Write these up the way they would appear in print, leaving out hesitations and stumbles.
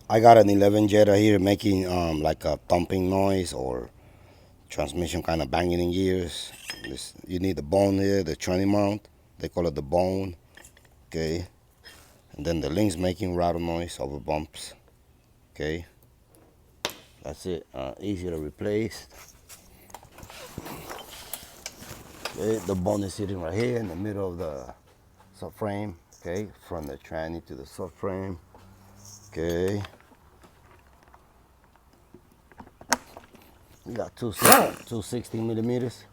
I got an 11 Jetta here making like a thumping noise or transmission kind of banging in gears. You need the bone here, the tranny mount. They call it the bone. Okay. And then the links making rattle noise over bumps. Okay. That's it. Easy to replace. Okay. The bone is sitting right here in the middle of the subframe. Okay. From the tranny to the subframe. Okay. We got two 16 millimeters.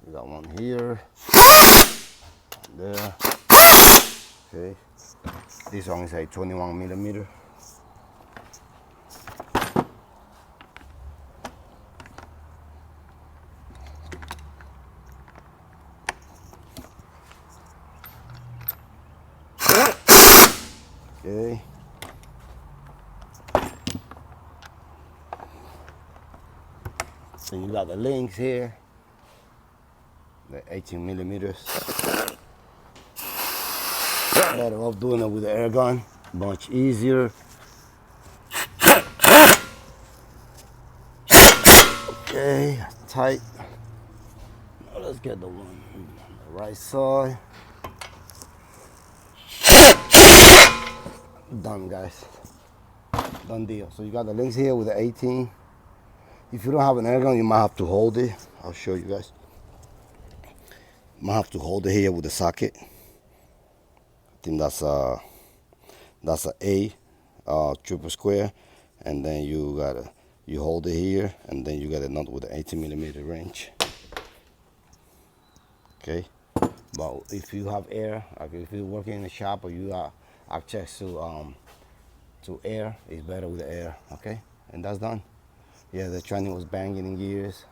We got one here, there. Okay. This one is a 21 millimeter. Okay. So you got the links here, the 18 millimeters. Better off doing it with the air gun, much easier. Okay, tight. Now let's get the one on the right side. Done, guys. Done deal. So you got the links here with the 18. If you don't have an air gun, you might have to hold it. I'll show you guys. You might have to hold it here with the socket. I think that's a triple square, and then you hold it here, and then you got a nut with an 18 millimeter wrench. Okay, but if you have air, like if you're working in the shop or you have access to air, it's better with the air. Okay, and that's done. Yeah, the tranny was banging in gears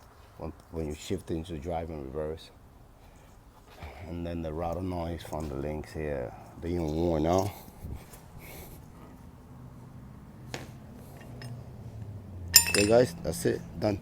when you shift into drive and reverse, and then the rattle noise from the links here being worn out. Okay guys, that's it, done.